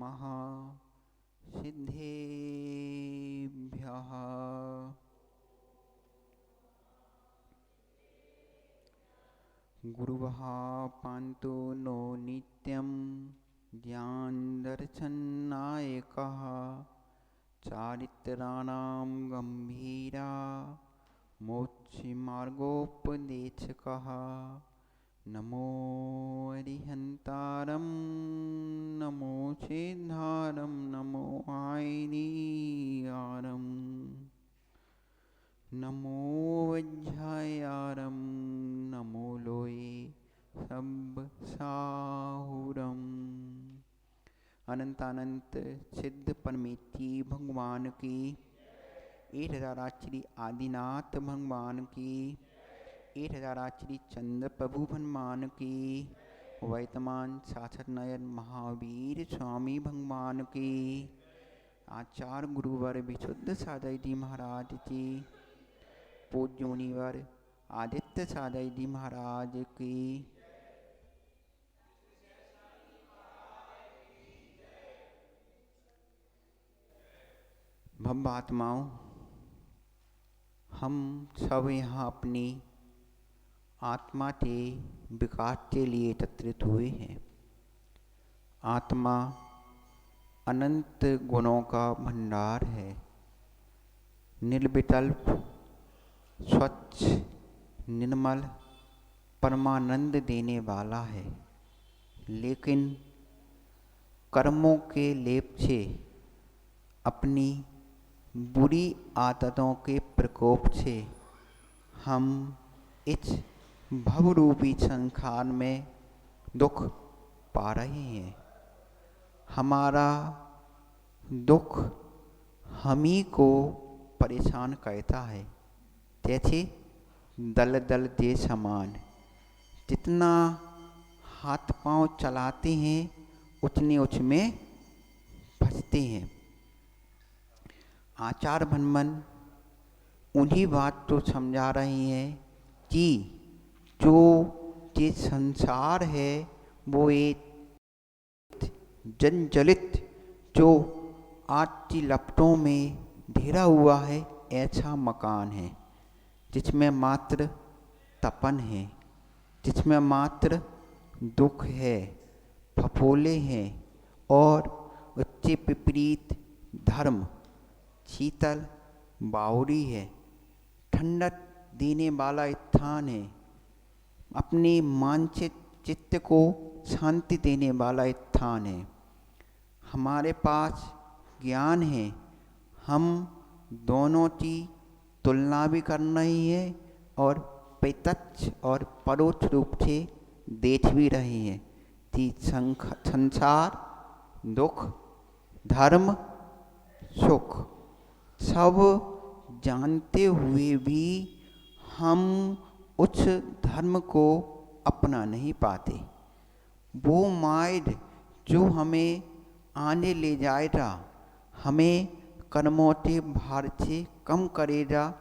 नमः सिद्धेभ्यः। गुरुः पान्तु नो नित्यं ज्ञानदर्शननायकः चारित्राणां गम्भीरा मोक्षमार्गोपदेशकः। नमो अरिहन्तारं नमो सिद्धारं नमो आयनीयारं नमो वज्रायारं नमो लोये सब साहुरम। अनंत अनंत सिद्ध परमेती भगवान की, 1000 श्री आदिनाथ भगवान की, 1000 श्री चंद्र प्रभु भगवान की, वर्तमान शासक नयन महावीर स्वामी भगवान की, आचार्य गुरुवर विशुद्ध सादय जी महाराज की, पूज्य मुनिवर आदित्य सादय जी महाराज की, भव्य आत्माओं, हम सब यहाँ अपनी आत्मा के विकास के लिए एकत्रित हुए हैं। आत्मा अनंत गुणों का भंडार है, निर्विकल्प स्वच्छ निर्मल परमानंद देने वाला है। लेकिन कर्मों के लेप से, अपनी बुरी आदतों के प्रकोप से हम इस भवरूपी संसार में दुख पा रहे हैं। हमारा दुख हम ही को परेशान करता है, जैसे दलदल के समान। जितना हाथ पांव चलाते हैं उतने उसमें फंसते हैं। आचार्य भगवान उन्हीं बात को समझा रहे हैं कि जो ये संसार है वो एक जंजलित, जो आग की लपटों में घिरा हुआ है ऐसा मकान है, जिसमें मात्र तपन है, जिसमें मात्र दुख है, फफोले हैं और उससे विपरीत धर्म शीतल बावड़ी है, ठंडक देने वाला स्थान है, अपने मानसिक चित्त को शांति देने वाला स्थान है। हमारे पास ज्ञान है, हम दोनों की तुलना भी कर रहे हैं और प्रत्यक्ष और परोक्ष रूप से देख भी रहे हैं कि संसार, दुख, धर्म, सुख सब जानते हुए भी हम उस धर्म को अपना नहीं पाते। वो मार्ग जो हमें आने ले जाएगा, हमें कर्मों के भार से कम करेगा,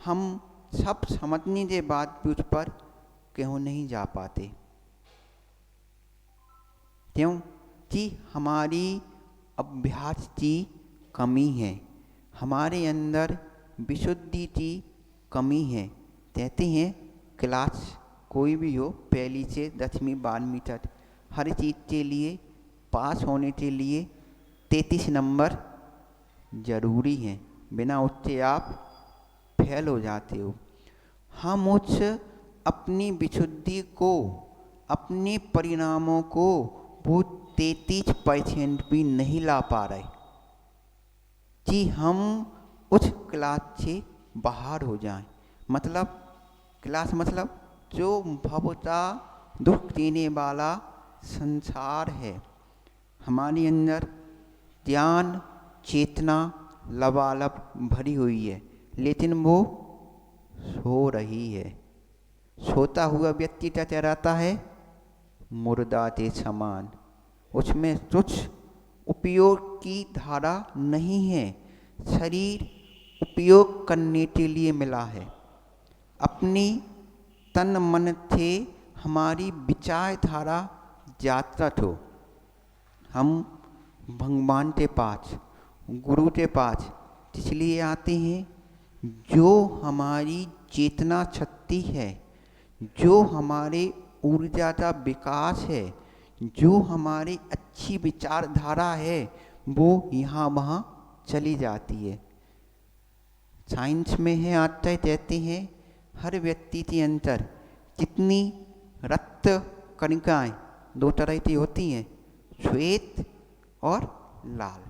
हम सब समझने के बाद भी उस पर क्यों नहीं जा पाते? क्योंकि हमारी अभ्यास की कमी है, हमारे अंदर विशुद्धि की कमी है। कहते हैं क्लास कोई भी हो, पहली से 10वीं 12वीं तक, हर चीज़ के लिए पास होने के लिए 33 नंबर जरूरी हैं, बिना उससे आप फेल हो जाते हो। हम उस अपनी विशुद्धि को, अपने परिणामों को वो 33% भी नहीं ला पा रहे कि हम उस क्लास से बाहर हो जाएं। मतलब क्लास मतलब जो भवता दुख देने वाला संसार है। हमारे अंदर ज्ञान चेतना लबालब भरी हुई है, लेकिन वो सो रही है। सोता हुआ व्यक्ति क्या रहता है? मुर्दा के समान। उसमें कुछ उपयोग की धारा नहीं है। शरीर उपयोग करने के लिए मिला है। अपनी तन मन से हमारी विचारधारा जागृत हो, हम भगवान के पास, गुरु के पास इसलिए आते हैं जो हमारी चेतना शक्ति है, जो हमारे ऊर्जा का विकास है, जो हमारी अच्छी विचारधारा है, वो यहाँ वहाँ चली जाती है। साइंस में है आता है, कहते हैं हर व्यक्ति के अंदर कितनी रक्त कणिकाएं दो तरह की होती हैं, श्वेत और लाल।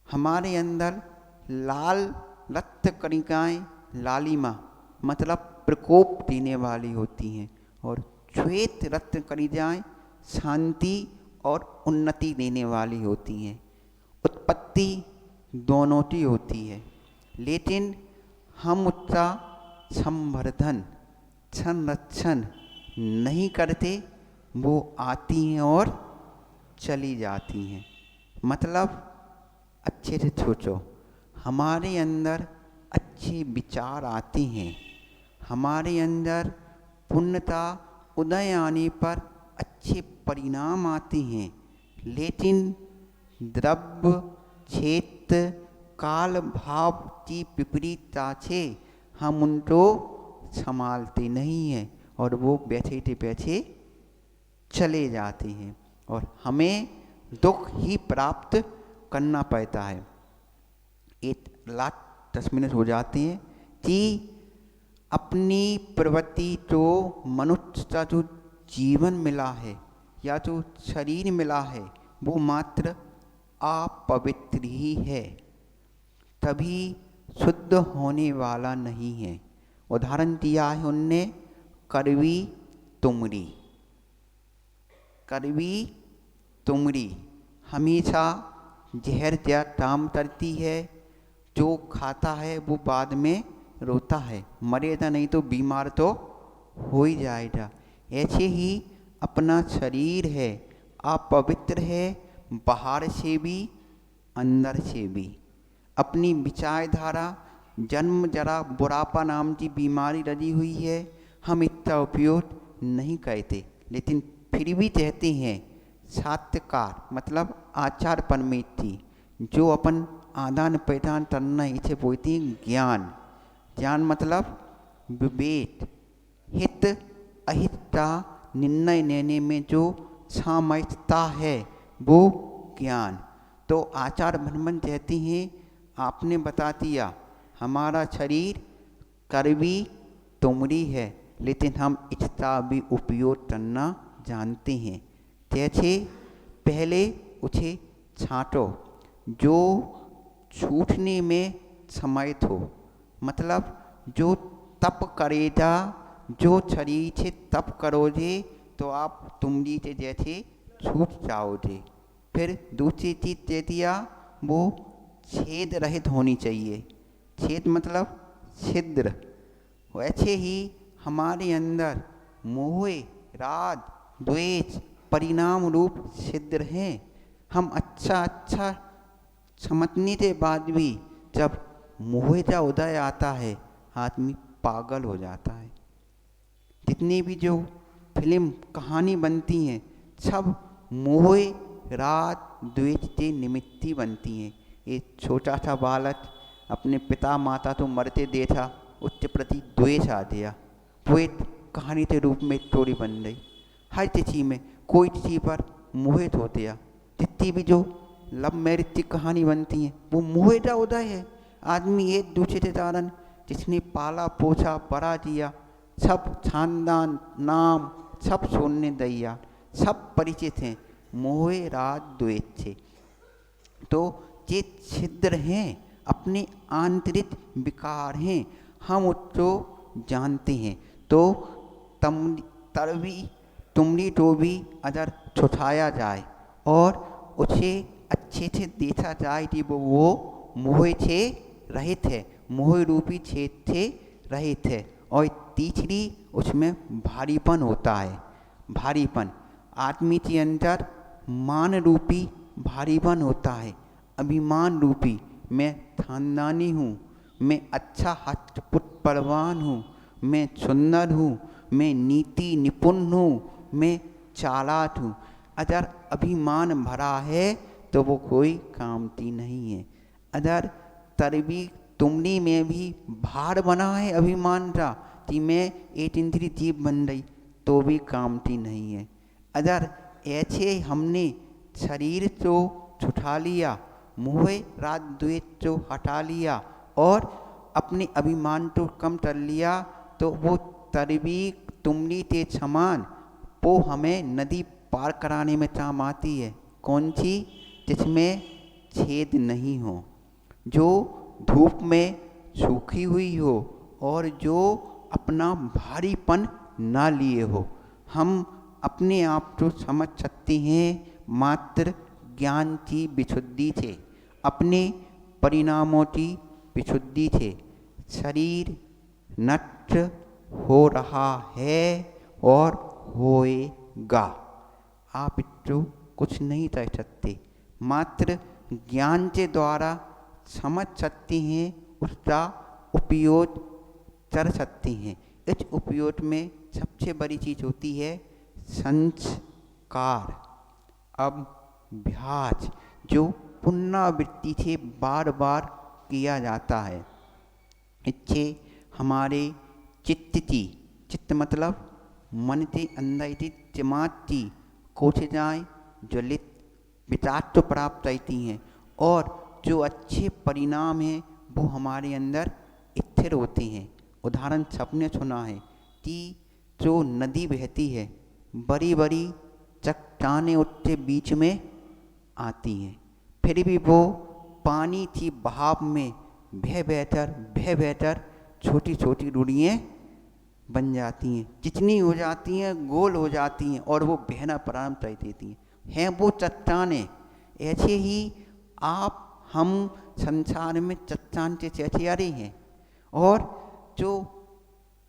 हमारे अंदर लाल रक्त कणिकाएं लालिमा मतलब प्रकोप देने वाली होती हैं, और श्वेत रक्त कणिकाएं शांति और उन्नति देने वाली होती हैं। उत्पत्ति दोनों की होती है, लेकिन हम उसका संवर्धन संरक्षण नहीं करते, वो आती हैं और चली जाती हैं। मतलब अच्छे से सोचो, हमारे अंदर अच्छे विचार आते हैं, हमारे अंदर पुण्यता उदय आने पर अच्छे परिणाम आते हैं, लेकिन द्रव्य क्षेत्र काल भाव की विपरीतता से हम उनको संभालते नहीं हैं और वो बैठे के बैठे चले जाते हैं और हमें दुख ही प्राप्त करना पड़ता है। 1:10 हो जाते हैं कि अपनी प्रवृत्ति तो मनुष्य का जो जीवन मिला है या जो शरीर मिला है वो मात्र अपवित्र ही है, तभी शुद्ध होने वाला नहीं है। उदाहरण दिया है उनने कड़वी तुमड़ी। कड़वी तुमड़ी हमेशा जहर या काम करती है, जो खाता है वो बाद में रोता है, मरेगा नहीं तो बीमार तो हो ही जाएगा। ऐसे ही अपना शरीर है, अपवित्र है, बाहर से भी अंदर से भी। अपनी विचारधारा जन्म जरा बुढ़ापा नाम की बीमारी लगी हुई है, हम इसका उपयोग नहीं करते, लेकिन फिर भी कहते हैं सात्यकार मतलब आचार परमेति, जो अपन आदान प्रदान करना इसे बोलते हैं ज्ञान। ज्ञान मतलब विवेक, हित अहित का निर्णय लेने में जो सामर्थ्यता है वो ज्ञान। तो आचार ब्रह्मन कहते हैं आपने बता दिया हमारा शरीर कड़वी तुमड़ी है, लेकिन हम इसका भी उपयोग करना जानते हैं। जैसे पहले उसे छांटो जो छूटने में समर्थ हो, मतलब जो तप करेगा, जो शरीर से तप करोगे तो आप तुमड़ी के जैसे छूट जाओगे। फिर दूसरी चीज़ दे दिया वो छेद रहित होनी चाहिए। छेद मतलब छिद्र। वैसे ही हमारे अंदर मोह राग द्वेष परिणाम रूप छिद्र हैं। हम अच्छा समझने के बाद भी जब मोह का उदय आता है आदमी पागल हो जाता है। जितनी भी जो फिल्म कहानी बनती हैं सब मोह राग द्वेष के निमित्त ही बनती हैं। एक छोटा सा बालक अपने पिता माता तो मरते देखा, उसके प्रति द्वेष आ गया, वो एक कहानी के रूप में स्टोरी बन गई। हर चीज़ में कोई चीज़ पर मोहित हो गया। जितनी भी जो लव मैरिज की कहानी बनती हैं वो मोह का उदय है। आदमी एक दूसरे के कारण जिसने पाला पोछा बड़ा किया, सब खानदान नाम सब सुनने दैया, सब परिचित हैं मोह राग द्वेष से। तो ये छिद्र हैं, अपने आंतरिक विकार हैं, हम उसको जानते हैं। तो तुमड़ी को भी अगर छुटाया जाए और उसे अच्छे से देखा जाए कि वो मोह से रहित है, मोह रूपी छेद से रहित है। और तीसरी उसमें भारीपन होता है। भारीपन आदमी के अंदर मान रूपी भारीपन होता है, अभिमान रूपी मैं खानदानी हूँ, मैं अच्छा हस्तपुट परवान हूँ, मैं सुंदर हूँ, मैं नीति निपुण हूँ, मैं चालाक हूँ। अगर अभिमान भरा है तो वो कोई कामती नहीं है। अगर तरबी तुमनी में भी भार बना है अभिमान का कि मैं एक इंद्रिय जीव बन रही, तो भी कामती नहीं है। अगर ऐसे हमने शरीर को छुटा लिया, मोह राग द्वेष को हटा लिया और अपने अभिमान को कम कर लिया, तो वो तरबी तुमनी के समान वो हमें नदी पार कराने में काम आती है। कौन सी? जिसमें छेद नहीं हो, जो धूप में सूखी हुई हो और जो अपना भारीपन ना लिए हो। हम अपने आप को समझ सकते हैं मात्र ज्ञान की विशुद्धि से, अपने परिणामों की विशुद्धि से। शरीर नष्ट हो रहा है और होएगा, आप इसको कुछ नहीं कर सकते, मात्र ज्ञान के द्वारा समझ सकते हैं, उसका उपयोग कर सकते हैं। इस उपयोग में सबसे बड़ी चीज़ होती है संस्कार, अभ्यास, जो पुनरावृत्ति से बार बार किया जाता है। इससे हमारे चित्त की, चित्त मतलब मन के अंदर की दिमाग की कोशिशाएँ ज्वलित विचार तो प्राप्त रहती हैं और जो अच्छे परिणाम हैं वो हमारे अंदर स्थिर होते हैं। उदाहरण सबने सुना है कि जो नदी बहती है, बड़ी बड़ी चट्टानें उसके बीच में आती हैं, फिर भी वो पानी की बहाव में बह बहकर छोटी छोटी डोरियाँ बन जाती हैं, जितनी हो जाती हैं गोल हो जाती हैं और वो बहना प्रारंभ कर देती हैं वो चट्टानें। ऐसे ही आप हम संसार में चट्टान के चेहरे हैं और जो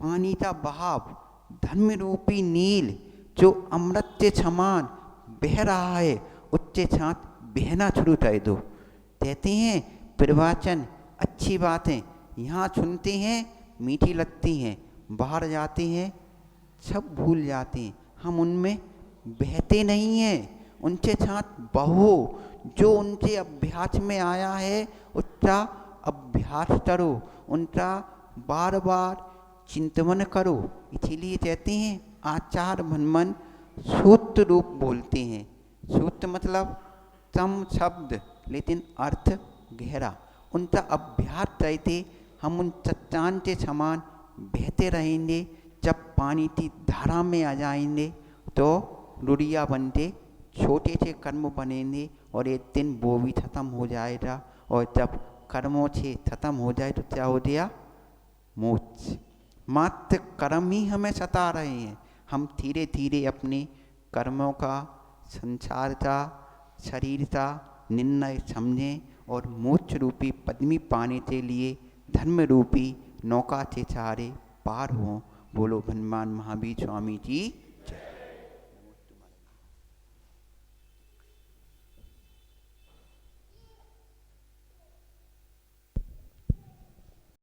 पानी का बहाव धर्म रूपी नील जो अमृत के समान बह रहा है, उसके साथ बहना शुरू कर दो। कहते हैं प्रवचन अच्छी बातें यहाँ सुनते हैं, मीठी लगती हैं, बाहर जाते हैं सब भूल जाते हैं। हम उनमें बहते नहीं हैं, उनके साथ बहो, जो उनके अभ्यास में आया है उसका अभ्यास करो, उनका बार बार चिंतन करो। इसीलिए कहते हैं आचार मनमन सूत्र रूप बोलते हैं। सूत्र मतलब कम शब्द लेकिन अर्थ गहरा। उनका अभ्यास करते हम उन चट्टान के समान बहते रहेंगे। जब पानी की धारा में आ जाएंगे तो रुड़िया बनते छोटे से कर्म बनेंगे और एक दिन वो भी खत्म हो जाएगा। और जब कर्मों से खत्म हो जाए तो क्या हो गया? मोक्ष। मात्र कर्म ही हमें सता रहे हैं। हम धीरे धीरे अपने कर्मों का, संसार का, शरीर का निर्णय समझें और मोक्ष रूपी पद्मी पाने के लिए धर्म रूपी नौका से सहारे पार हों। बोलो हनुमान महावीर स्वामी जी